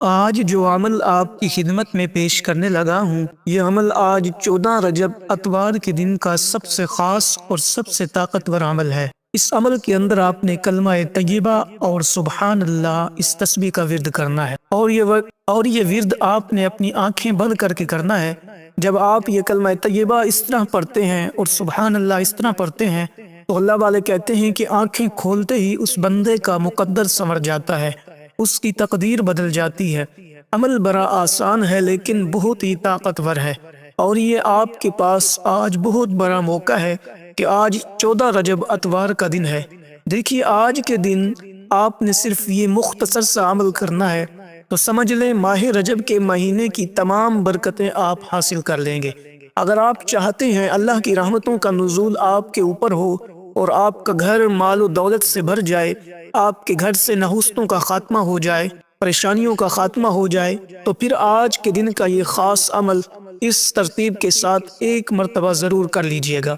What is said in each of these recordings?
آج جو عمل آپ کی خدمت میں پیش کرنے لگا ہوں، یہ عمل آج 14 رجب اتوار کے دن کا سب سے خاص اور سب سے طاقتور عمل ہے۔ اس عمل کے اندر آپ نے کلمہ طیبہ اور سبحان اللہ اس تسبیح کا ورد کرنا ہے، اور یہ ورد آپ نے اپنی آنکھیں بند کر کے کرنا ہے۔ جب آپ یہ کلمہ طیبہ اس طرح پڑھتے ہیں اور سبحان اللہ اس طرح پڑھتے ہیں تو اللہ والے کہتے ہیں کہ آنکھیں کھولتے ہی اس بندے کا مقدر سنور جاتا ہے، اس کی تقدیر بدل جاتی ہے۔ عمل بڑا آسان ہے لیکن بہت ہی طاقتور ہے، اور یہ آپ کے پاس آج بہت بڑا موقع ہے کہ آج 14 رجب اتوار کا دن ہے۔ دیکھیے، آج کے دن آپ نے صرف یہ مختصر سا عمل کرنا ہے تو سمجھ لیں ماہ رجب کے مہینے کی تمام برکتیں آپ حاصل کر لیں گے۔ اگر آپ چاہتے ہیں اللہ کی رحمتوں کا نزول آپ کے اوپر ہو اور آپ کا گھر مال و دولت سے بھر جائے، آپ کے گھر سے نحوستوں کا خاتمہ ہو جائے، پریشانیوں کا خاتمہ ہو جائے، تو پھر آج کے دن کا یہ خاص عمل اس ترتیب کے ساتھ ایک مرتبہ ضرور کر لیجئے گا،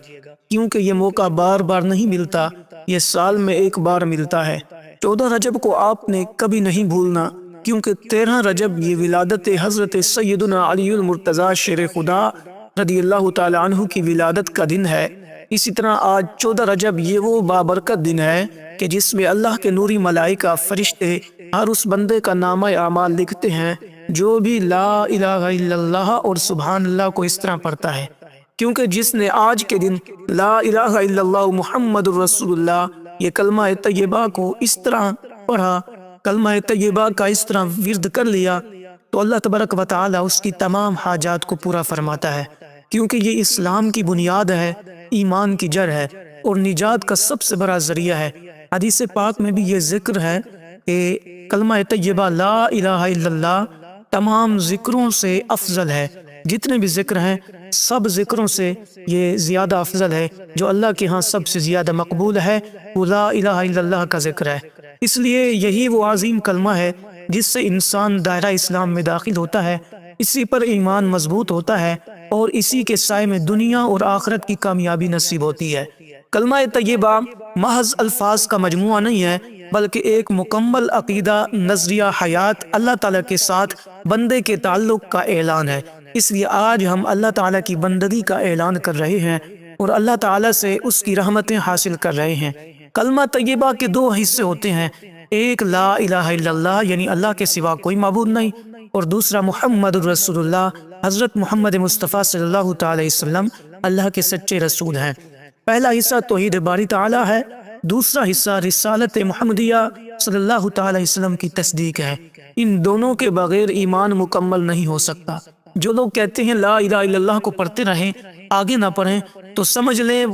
کیونکہ یہ موقع بار بار نہیں ملتا، یہ سال میں ایک بار ملتا ہے۔ 14 رجب کو آپ نے کبھی نہیں بھولنا، کیونکہ 13 رجب یہ ولادت حضرت سیدنا علی المرتضیٰ شیر خدا رضی اللہ تعالی عنہ کی ولادت کا دن ہے۔ اسی طرح آج 14 رجب یہ وہ بابرکت دن ہے کہ جس میں اللہ کے نوری ملائکہ فرشتے ہر اس بندے کا نامہ اعمال لکھتے ہیں جو بھی لا الہ الا اللہ اور سبحان اللہ کو اس طرح پڑھتا ہے، کیونکہ جس نے آج کے دن لا الہ الا اللہ محمد الرسول اللہ یہ کلمہ طیبہ کو اس طرح پڑھا، کلمہ طیبہ کا اس طرح ورد کر لیا، تو اللہ تبارک و تعالی اس کی تمام حاجات کو پورا فرماتا ہے، کیونکہ یہ اسلام کی بنیاد ہے، ایمان کی جڑ ہے اور نجات کا سب سے بڑا ذریعہ ہے۔ حدیث پاک میں بھی یہ ذکر ہے کہ کلمہ طیبہ لا الہ الا اللہ تمام ذکروں سے افضل ہے، جتنے بھی ذکر ہیں سب ذکروں سے یہ زیادہ افضل ہے، جو اللہ کے ہاں سب سے زیادہ مقبول ہے وہ لا الہ الا اللہ کا ذکر ہے۔ اس لیے یہی وہ عظیم کلمہ ہے جس سے انسان دائرہ اسلام میں داخل ہوتا ہے، اسی پر ایمان مضبوط ہوتا ہے اور اسی کے سائے میں دنیا اور آخرت کی کامیابی نصیب ہوتی ہے۔ کلمہ طیبہ محض الفاظ کا مجموعہ نہیں ہے، بلکہ ایک مکمل عقیدہ، نظریہ حیات، اللہ تعالیٰ کے ساتھ بندے کے تعلق کا اعلان ہے۔ اس لیے آج ہم اللہ تعالیٰ کی بندگی کا اعلان کر رہے ہیں اور اللہ تعالیٰ سے اس کی رحمتیں حاصل کر رہے ہیں۔ کلمہ طیبہ کے دو حصے ہوتے ہیں، ایک لا الہ الا اللہ یعنی اللہ کے سوا کوئی معبود نہیں، اور دوسرا محمد الرسول اللہ، حضرت محمد مصطفیٰ صلی اللہ تعالی وسلم اللہ کے سچے رسول ہیں۔ پہلا حصہ توحید باری تعالی ہے، دوسرا حصہ رسالت محمدیہ صلی اللہ تعالی وسلم کی تصدیق ہے۔ ان دونوں کے بغیر ایمان مکمل نہیں ہو سکتا۔ جو لوگ کہتے ہیں لا الہ الا اللہ کو پڑھتے رہیں، آگے نہ پڑھیں، تو سمجھ لیں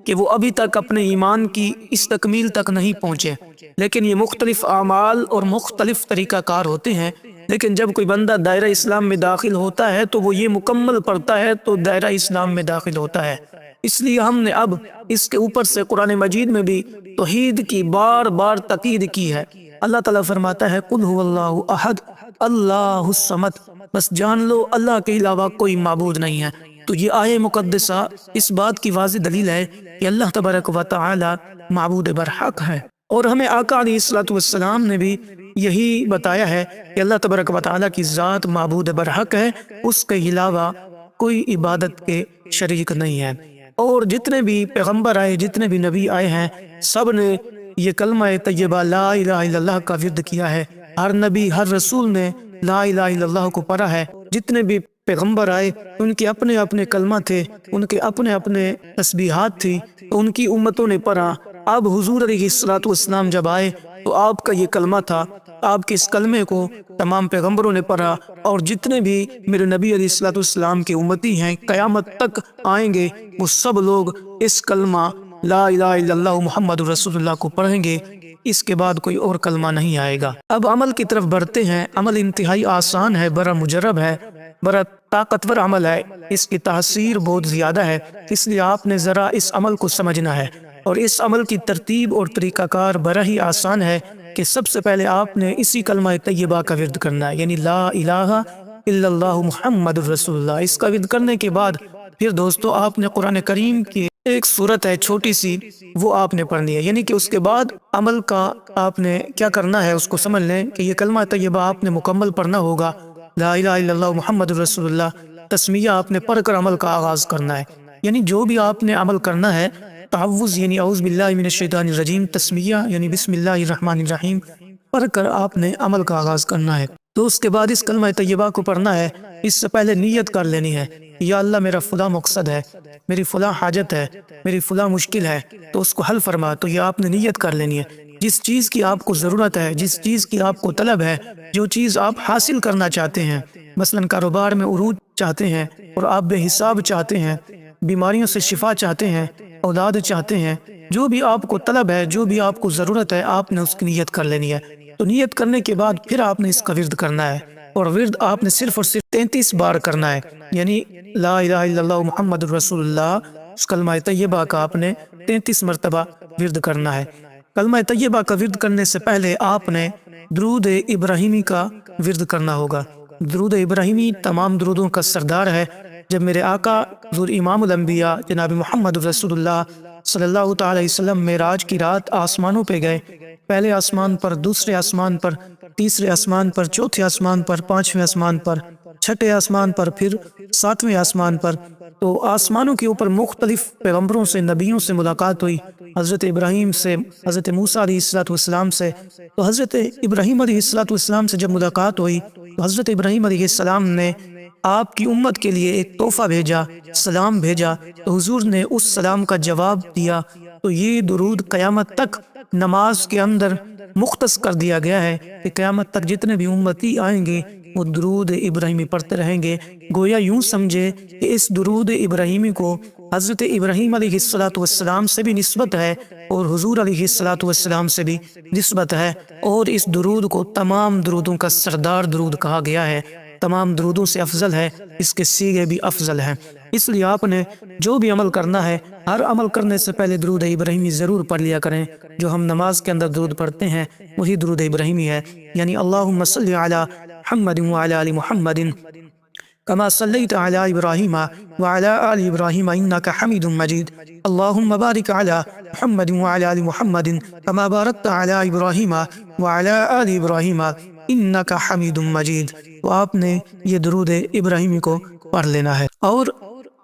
کہ وہ ابھی تک اپنے ایمان کی اس تکمیل تک نہیں پہنچے۔ لیکن یہ مختلف اعمال اور مختلف طریقہ کار ہوتے ہیں، لیکن جب کوئی بندہ دائرہ اسلام میں داخل ہوتا ہے تو وہ یہ مکمل پڑھتا ہے تو دائرہ اسلام میں داخل ہوتا ہے۔ اس لیے ہم نے اب اس کے اوپر سے قرآن مجید میں بھی توحید کی بار بار تاکید کی ہے۔ اللہ تعالیٰ فرماتا ہے قل هو اللہ احد اللہ الصمد، بس جان لو اللہ کے علاوہ کوئی معبود نہیں ہے۔ تو یہ آیہ مقدسہ اس بات کی واضح دلیل ہے کہ اللہ تبارک و تعالی معبود برحق ہے، اور ہمیں آقا علیہ الصلوۃ والسلام نے بھی یہی بتایا ہے کہ اللہ تبارک و تعالی کی ذات معبود برحق ہے، اس کے علاوہ کوئی عبادت کے شریک نہیں ہے۔ اور جتنے بھی پیغمبر آئے، جتنے بھی نبی آئے ہیں، سب نے یہ کلمہ طیبہ لا الہ الا اللہ کا ورد کیا ہے۔ ہر نبی، ہر رسول نے لا الہ الا اللہ کو پڑھا ہے۔ جتنے بھی پیغمبر آئے ان کے اپنے اپنے کلمہ تھے، ان کے اپنے اپنے تسبیحات تھی، تو ان کی امتوں نے پڑھا۔ اب حضور علیہ الصلوۃ والسلام جب آئے تو آپ کا یہ کلمہ تھا، آپ کے اس کلمے کو تمام پیغمبروں نے پڑھا، اور جتنے بھی میرے نبی علیہ الصلوۃ والسلام کے امتی ہیں قیامت تک آئیں گے، وہ سب لوگ اس کلمہ لا الہ الا اللہ محمد رسول اللہ کو پڑھیں گے، اس کے بعد کوئی اور کلمہ نہیں آئے گا۔ اب عمل کی طرف بڑھتے ہیں۔ عمل انتہائی آسان ہے، بڑا مجرب ہے، بڑا طاقتور عمل ہے، اس کی تاثیر بہت زیادہ ہے، اس لیے آپ نے ذرا اس عمل کو سمجھنا ہے۔ اور اس عمل کی ترتیب اور طریقہ کار بڑا ہی آسان ہے کہ سب سے پہلے آپ نے اسی کلمہ طیبہ کا ورد کرنا ہے، یعنی لا الہ الا اللہ محمد رسول اللہ۔ اس کا ورد کرنے کے بعد پھر دوستو آپ نے قرآن کریم کے ایک صورت ہے چھوٹی سی، وہ آپ نے پڑھنی ہے، یعنی کہ اس کے بعد عمل کا آپ نے کیا کرنا ہے اس کو سمجھ لیں کہ یہ کلمہ طیبہ آپ نے مکمل پڑھنا ہوگا، لا الہ الا اللہ محمد رسول اللہ، تسمیہ آپ نے پڑھ کر عمل کا آغاز کرنا ہے۔ یعنی جو بھی آپ نے عمل کرنا ہے، تعوذ یعنی اعوذ باللہ من الشیطان الرجیم، تسمیہ یعنی بسم اللہ الرحمن الرحیم پڑھ کر آپ نے عمل کا آغاز کرنا ہے۔ تو اس کے بعد اس کلمہ طیبہ کو پڑھنا ہے، اس سے پہلے نیت کر لینی ہے، یا اللہ میرا فلاں مقصد ہے، میری فلاں حاجت ہے، میری فلاں مشکل ہے، تو اس کو حل فرما۔ تو یہ آپ نے نیت کر لینی ہے، جس چیز کی آپ کو ضرورت ہے، جس چیز کی آپ کو طلب ہے، جو چیز آپ حاصل کرنا چاہتے ہیں، مثلا کاروبار میں عروج چاہتے ہیں اور آپ بے حساب چاہتے ہیں، بیماریوں سے شفا چاہتے ہیں، اولاد چاہتے ہیں، جو بھی آپ کو طلب ہے، جو بھی آپ کو ضرورت ہے، آپ نے اس کی نیت کر لینی ہے۔ تو نیت کرنے کے بعد پھر آپ نے اس کا ورد کرنا ہے، اور ورد آپ نے صرف اور صرف 33 بار کرنا ہے، یعنی لا الہ الا اللہ محمد رسول اللہ، اس کلمہ طیبہ کا آپ نے 33 مرتبہ ورد کرنا ہے۔ کلمہ طیبہ کا ورد کرنے سے پہلے آپ نے درود ابراہیمی کا ورد کرنا ہوگا۔ درود ابراہیمی تمام درودوں کا سردار ہے۔ جب میرے آقا حضور امام الانبیاء جناب محمد رسول اللہ صلی اللہ تعالی وسلم معراج کی رات آسمانوں پہ گئے، پہلے آسمان پر، دوسرے آسمان پر، تیسرے آسمان پر، چوتھے آسمان پر، پانچویں آسمان پر، چھٹے آسمان پر، پھر ساتویں آسمان پر، تو آسمانوں کے اوپر مختلف پیغمبروں سے، نبیوں سے ملاقات ہوئی، حضرت ابراہیم سے، حضرت موسیٰ علیہ السلام سے۔ تو حضرت ابراہیم علیہ السلام سے جب ملاقات ہوئی تو حضرت ابراہیم علیہ السلام نے آپ کی امت کے لیے ایک تحفہ بھیجا، سلام بھیجا، تو حضور نے اس سلام کا جواب دیا۔ تو یہ درود قیامت تک نماز کے اندر مختص کر دیا گیا ہے کہ قیامت تک جتنے بھی امتی آئیں گے وہ درود ابراہیمی پڑھتے رہیں گے۔ گویا یوں سمجھے کہ اس درود ابراہیمی کو حضرت ابراہیم علیہ السلام سے بھی نسبت ہے اور حضور علیہ السلام سے بھی نسبت ہے، اور اس درود کو تمام درودوں کا سردار درود کہا گیا ہے، تمام درودوں سے افضل ہے، اس کے صیغے بھی افضل ہیں۔ اس لیے آپ نے جو بھی عمل کرنا ہے، ہر عمل کرنے سے پہلے درود ابراہیمی ضرور پڑھ لیا کریں۔ جو ہم نماز کے اندر درود پڑھتے ہیں وہی درود ابراہیمی ہے، یعنی اللہم صلی علی محمد وعلی آل محمد کما صلیت علی ابراہیم وعلی آل ابراہیم انک حمید مجید، اللہم بارک علی محمد وعلی آل محمد کما بارکت علی ابراہیم وعلی آل ابراہیم انک حمید مجید۔ تو آپ نے یہ درود ابراہیمی کو پڑھ لینا ہے، اور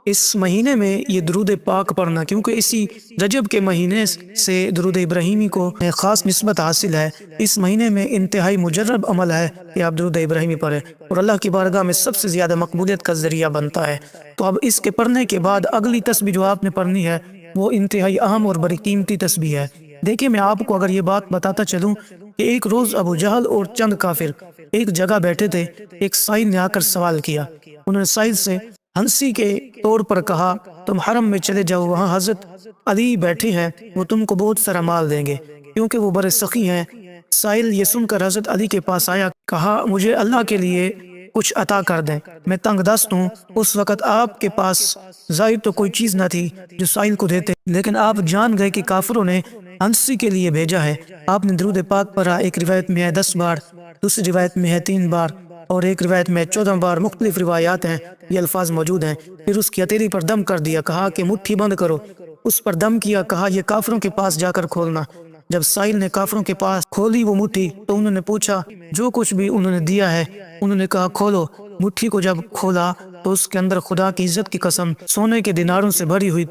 اس مہینے میں یہ درود پاک پڑھنا، کیونکہ اسی رجب کے مہینے سے درود ابراہیمی کو خاص نسبت حاصل ہے۔ اس مہینے میں انتہائی مجرب عمل ہے کہ آپ درود ابراہیمی پڑھیں، اور اللہ کی بارگاہ میں سب سے زیادہ مقبولیت کا ذریعہ بنتا ہے۔ تو اب اس کے پڑھنے کے بعد اگلی تسبیح جو آپ نے پڑھنی ہے وہ انتہائی اہم اور بڑی قیمتی تسبیح ہے۔ دیکھیں، میں آپ کو اگر یہ بات بتاتا چلوں کہ ایک روز ابو جہل اور چند کافر ایک جگہ بیٹھے تھے، ایک سائل نے آ کر سوال کیا۔ انہوں نے سائل سے ہنسی کے طور پر کہا تم حرم میں چلے جاؤ، وہاں حضرت علی بیٹھے ہیں، وہ تم کو بہت سارا مال دیں گے کیونکہ وہ بڑے سخی ہیں۔ سائل یہ سن کر حضرت علی کے پاس آیا، کہا مجھے اللہ کے لیے کچھ عطا کر دیں، میں تنگ دست ہوں۔ اس وقت آپ کے پاس ظاہر تو کوئی چیز نہ تھی جو سائل کو دیتے، لیکن آپ جان گئے کہ کافروں نے ہنسی کے لیے بھیجا ہے۔ آپ نے درود پاک پڑھا، ایک روایت میں ہے 10 بار، دوسری روایت میں ہے 3 بار، اور ایک روایت میں 14 بار، مختلف روایات ہیں، یہ الفاظ موجود ہیں۔ پھر اس کی ہتھیلی پر دم کر دیا، کہا کہ مٹھی بند کرو، اس پر دم کیا، کہا یہ کافروں کے پاس جا کر کھولنا۔ جب سائل نے کافروں کے پاس کھولی وہ مٹھی تو انہوں نے پوچھا جو کچھ بھی انہوں نے دیا ہے، انہوں نے کہا کھولو۔ مٹھی کو جب کھولا تو اس کے اندر خدا کی عزت کی قسم سونے کے دیناروں سے بھری ہوئی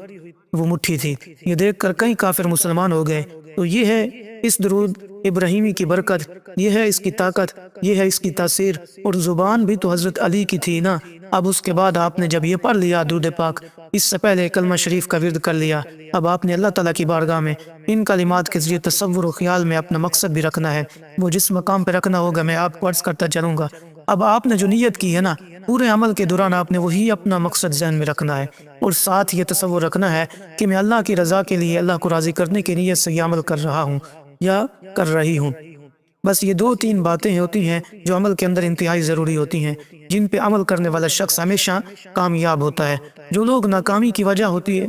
وہ مٹھی تھی۔ یہ دیکھ کر کئی کافر مسلمان ہو گئے۔ تو یہ ہے اس درود ابراہیمی کی برکت، یہ ہے اس کی طاقت، یہ ہے اس کی تاثیر، اور زبان بھی تو حضرت علی کی تھی نا۔ اب اس کے بعد آپ نے جب یہ پڑھ لیا درود پاک، اس سے پہلے کلمہ شریف کا ورد کر لیا، اب آپ نے اللہ تعالیٰ کی بارگاہ میں ان کلمات کے ذریعے تصور و خیال میں اپنا مقصد بھی رکھنا ہے۔ وہ جس مقام پہ رکھنا ہوگا میں آپ کو عرض کرتا چلوں گا۔ اب آپ نے جو نیت کی ہے نا، پورے عمل کے دوران آپ نے وہی اپنا مقصد ذہن میں رکھنا ہے، اور ساتھ یہ تصور رکھنا ہے کہ میں اللہ کی رضا کے لیے، اللہ کو راضی کرنے کی نیت سے یہ عمل کر رہا ہوں یا کر رہی ہوں۔ بس یہ 2-3 باتیں ہوتی ہیں جو عمل کے اندر انتہائی ضروری ہوتی ہیں، جن پہ عمل کرنے والا شخص ہمیشہ کامیاب ہوتا ہے۔ جو لوگ ناکامی کی وجہ ہوتی ہے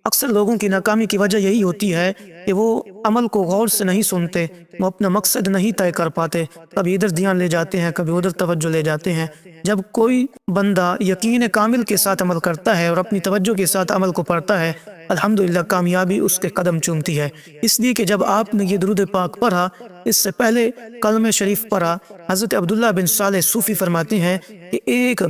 اکثر لوگوں کی ناکامی کی وجہ یہی ہوتی ہے کہ وہ عمل کو غور سے نہیں سنتے، وہ اپنا مقصد نہیں طے کر پاتے، کبھی ادھر دھیان لے جاتے ہیں، کبھی ادھر توجہ لے جاتے ہیں۔ جب کوئی بندہ یقین کامل کے ساتھ عمل کرتا ہے اور اپنی توجہ کے ساتھ عمل کو پڑھتا ہے، الحمدللہ کامیابی اس کے قدم چومتی ہے۔ اس لیے کہ جب آپ نے یہ درود پاک پڑھا، اس سے پہلے کلمہ شریف پڑھا، حضرت عبداللہ بن صالح صوفی فرماتے ہیں کہ ایک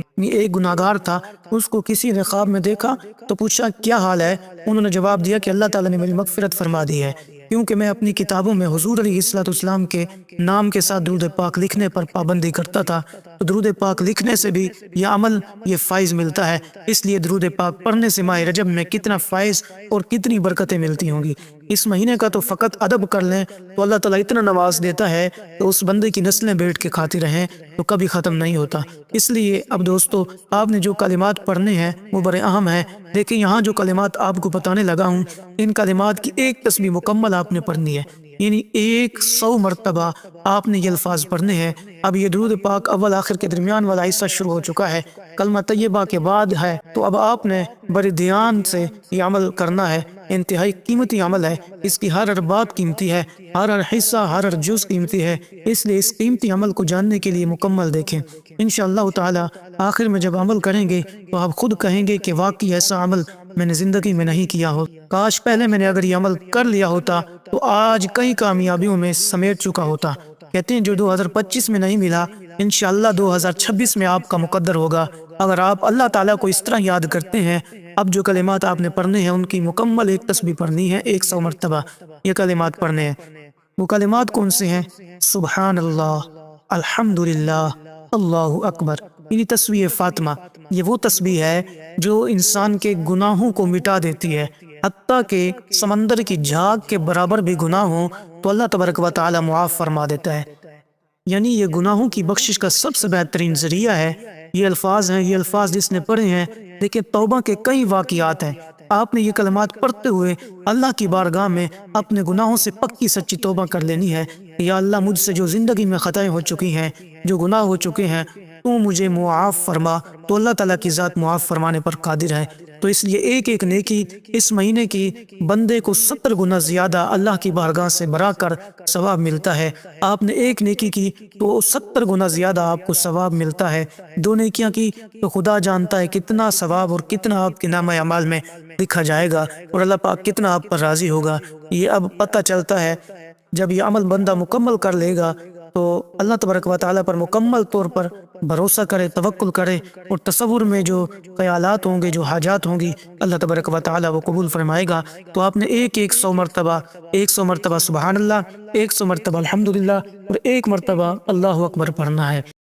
گناہگار تھا، اس کو کسی نے خواب میں دیکھا تو پوچھا کیا حال ہے؟ انہوں نے جواب دیا کہ اللہ تعالیٰ نے میری مغفرت فرما دی ہے، کیونکہ میں اپنی کتابوں میں حضور علیہ السلام کے نام کے ساتھ درود پاک لکھنے پر پابندی کرتا تھا، تو درود پاک لکھنے سے بھی یہ عمل، یہ فائز ملتا ہے۔ اس لیے درود پاک پڑھنے سے ماہ رجب میں کتنا فائز اور کتنی برکتیں ملتی ہوں گی۔ اس مہینے کا تو فقط ادب کر لیں تو اللہ تعالیٰ اتنا نواز دیتا ہے تو اس بندے کی نسلیں بیٹھ کے کھاتی رہیں تو کبھی ختم نہیں ہوتا۔ اس لیے اب دوستو، آپ نے جو کلمات پڑھنے ہیں وہ بڑے اہم ہیں، لیکن یہاں جو کلمات آپ کو بتانے لگا ہوں، ان کلمات کی ایک تسبیح مکمل آپ نے پڑھنی ہے، یعنی 100 مرتبہ آپ نے یہ الفاظ پڑھنے ہیں۔ اب یہ درود پاک اول آخر کے درمیان والا حصہ شروع ہو چکا ہے، کلمہ طیبہ کے بعد ہے، تو اب آپ نے بڑے دھیان سے یہ عمل کرنا ہے۔ انتہائی قیمتی عمل ہے، اس کی ہر بات قیمتی ہے، ہر حصہ، ہر جز قیمتی ہے، اس لیے اس قیمتی عمل کو جاننے کے لیے مکمل دیکھیں۔ انشاءاللہ تعالی آخر میں جب عمل کریں گے تو آپ خود کہیں گے کہ واقعی ایسا عمل میں نے زندگی میں نہیں کیا ہو، کاش پہلے میں نے اگر یہ عمل کر لیا ہوتا تو آج کئی کامیابیوں میں سمیٹ چکا ہوتا۔ کہتے ہیں جو 2025 میں نہیں ملا، انشاءاللہ 2026 میں آپ کا مقدر ہوگا، اگر آپ اللہ تعالیٰ کو اس طرح یاد کرتے ہیں۔ اب جو کلمات آپ نے پڑھنے ہیں ان کی مکمل ایک تسبیح پڑھنی ہے، 100 مرتبہ یہ کلمات پڑھنے ہیں۔ وہ کلمات کون سے ہیں؟ سبحان اللہ، الحمدللہ، اللہ اکبر، یعنی تسبیح فاطمہ۔ یہ وہ تسبیح ہے جو انسان کے گناہوں کو مٹا دیتی ہے، حتیٰ کہ سمندر کی جھاگ کے برابر بھی گناہ ہوں تو اللہ تبارک و تعالی معاف فرما دیتا ہے۔ یعنی یہ گناہوں کی بخشش کا سب سے بہترین ذریعہ ہے۔ یہ الفاظ ہیں، یہ الفاظ جس نے پڑھے ہیں، لیکن توبہ کے کئی واقعات ہیں۔ آپ نے یہ کلمات پڑھتے ہوئے اللہ کی بارگاہ میں اپنے گناہوں سے پکی سچی توبہ کر لینی ہے۔ یا اللہ، مجھ سے جو زندگی میں خطائیں ہو چکی ہیں، جو گناہ ہو چکے ہیں، تو مجھے معاف فرما۔ تو اللہ تعالیٰ کی ذات معاف فرمانے پر قادر ہے۔ تو اس لیے ایک ایک نیکی اس مہینے کی بندے کو 70 گنا زیادہ اللہ کی بارگاہ سے بھرا کر ثواب ملتا ہے۔ آپ نے ایک نیکی کی تو 70 گنا زیادہ آپ کو ثواب ملتا ہے، 2 نیکیاں کی تو خدا جانتا ہے کتنا ثواب اور کتنا آپ کے نامہ اعمال میں لکھا جائے گا، اور اللہ پاک کتنا آپ پر راضی ہوگا۔ یہ اب پتہ چلتا ہے جب یہ عمل بندہ مکمل کر لے گا تو اللہ تبارک و تعالیٰ پر مکمل طور پر بھروسہ کرے، توکل کرے، اور تصور میں جو خیالات ہوں گے، جو حاجات ہوں گی، اللہ تبارک و تعالیٰ وہ قبول فرمائے گا۔ تو آپ نے 100 مرتبہ 100 مرتبہ سبحان اللہ، 100 مرتبہ الحمدللہ اور 1 مرتبہ اللہ اکبر پڑھنا ہے۔